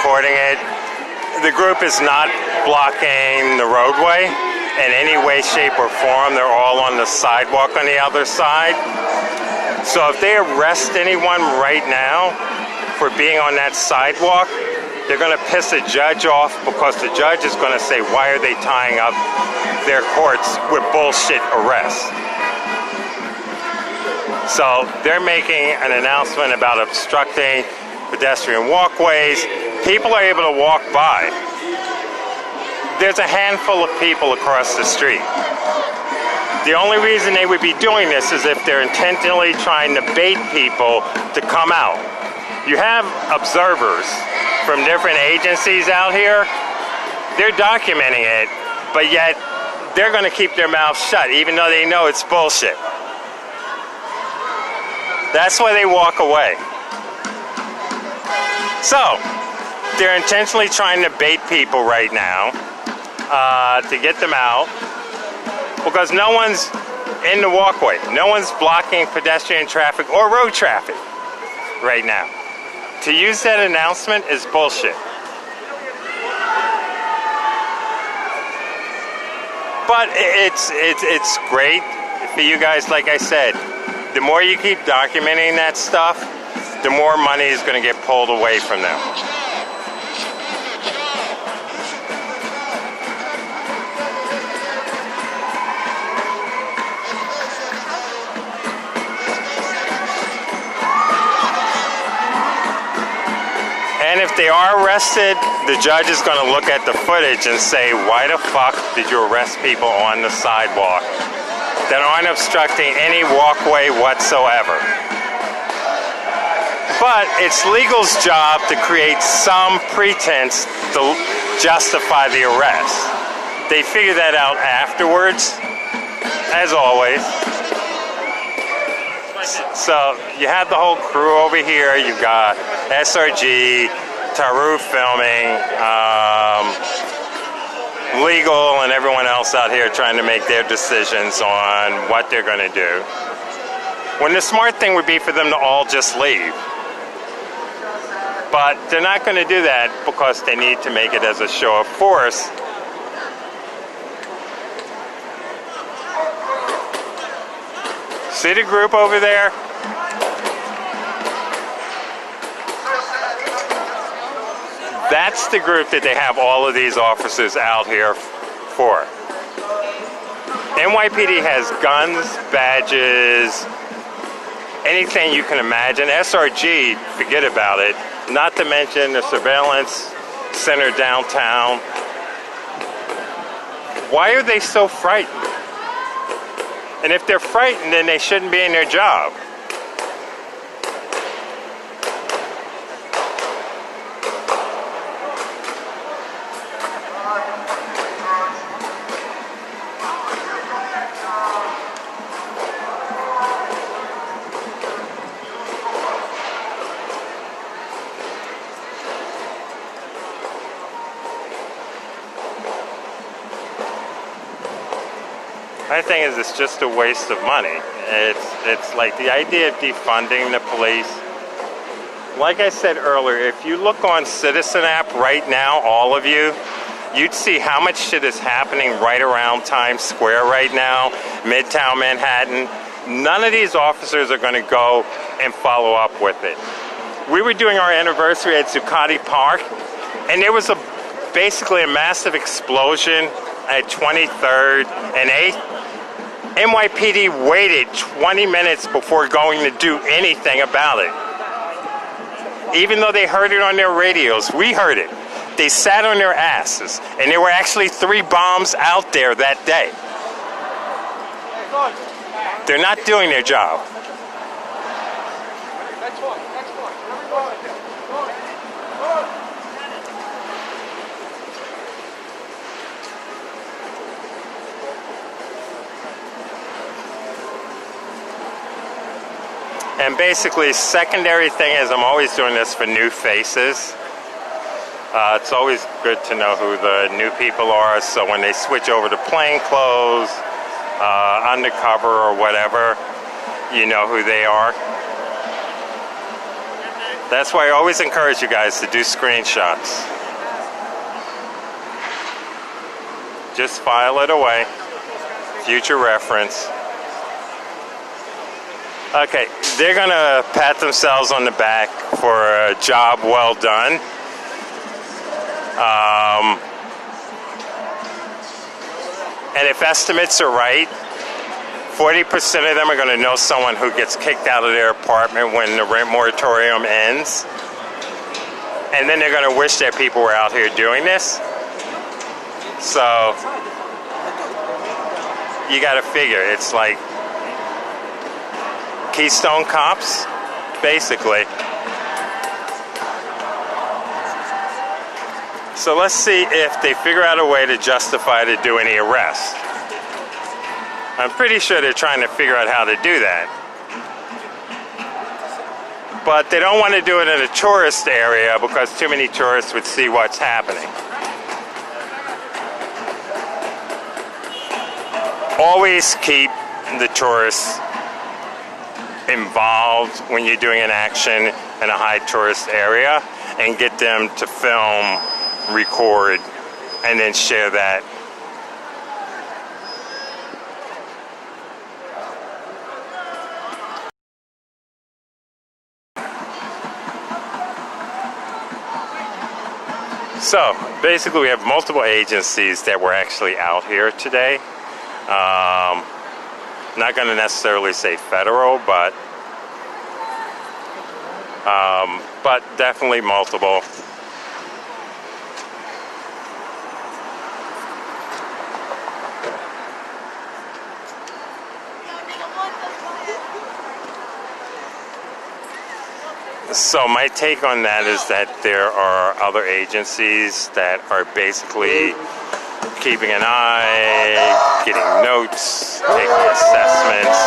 recording it. The group is not blocking the roadway in any way, shape, or form. They're all on the sidewalk on the other side. So if they arrest anyone right now for being on that sidewalk, they're going to piss a judge off, because the judge is going to say, why are they tying up their courts with bullshit arrests? So they're making an announcement about obstructing pedestrian walkways. People are able to walk by. There's a handful of people across the street. The only reason they would be doing this is if they're intentionally trying to bait people to come out. You have observers from different agencies out here. They're documenting it, but yet they're going to keep their mouths shut, even though they know it's bullshit. That's why they walk away. So, they're intentionally trying to bait people right now to get them out, because no one's in the walkway. No one's blocking pedestrian traffic or road traffic right now. To use that announcement is bullshit. But it's great for you guys. Like I said, the more you keep documenting that stuff, the more money is going to get pulled away from them. And if they are arrested, the judge is going to look at the footage and say, why the fuck did you arrest people on the sidewalk that aren't obstructing any walkway whatsoever? But it's legal's job to create some pretense to justify the arrest. They figure that out afterwards, as always. So you have the whole crew over here. You've got SRG, Taru Filming, legal, and everyone else out here trying to make their decisions on what they're going to do. When the smart thing would be for them to all just leave. But they're not going to do that because they need to make it as a show of force. See the group over there? That's the group that they have all of these officers out here for. NYPD has guns, badges, anything you can imagine. SRG, forget about it. Not to mention the surveillance center downtown. Why are they so frightened? And if they're frightened, then they shouldn't be in their job. My thing is, it's just a waste of money. It's like the idea of defunding the police. Like I said earlier, if you look on Citizen app right now, all of you, you'd see how much shit is happening right around Times Square right now, Midtown Manhattan. None of these officers are going to go and follow up with it. We were doing our anniversary at Zuccotti Park, and there was basically a massive explosion at 23rd and 8th. NYPD waited 20 minutes before going to do anything about it. Even though they heard it on their radios, we heard it. They sat on their asses, and there were actually 3 bombs out there that day. They're not doing their job. And basically, secondary thing is I'm always doing this for new faces. It's always good to know who the new people are, so when they switch over to plain clothes, undercover or whatever, you know who they are. That's why I always encourage you guys to do screenshots. Just file it away. Future reference. Okay, they're gonna pat themselves on the back for a job well done. And if estimates are right, 40% of them are gonna know someone who gets kicked out of their apartment when the rent moratorium ends. And then they're gonna wish that people were out here doing this. So, you gotta figure, it's like Keystone Cops, basically. So let's see if they figure out a way to justify to do any arrests. I'm pretty sure they're trying to figure out how to do that. But they don't want to do it in a tourist area because too many tourists would see what's happening. Always keep the tourists involved when you're doing an action in a high tourist area and get them to film, record, and then share that. So basically we have multiple agencies that were actually out here today. Not going to necessarily say federal, but definitely multiple. So my take on that is that there are other agencies that are basically keeping an eye, getting notes, taking assessments.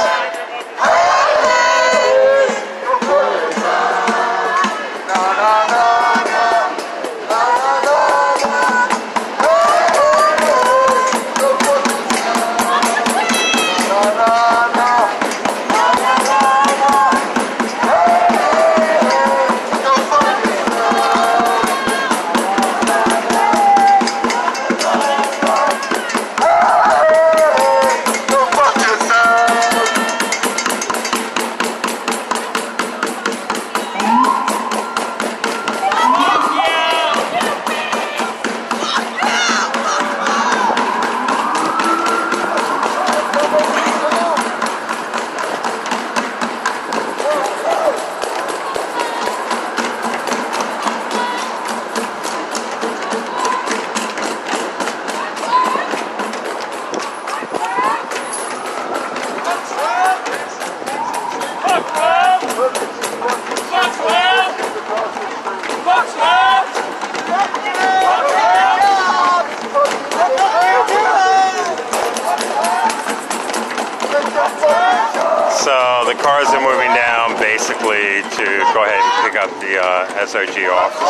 So the cars are moving down basically to go ahead and pick up the SRG officers.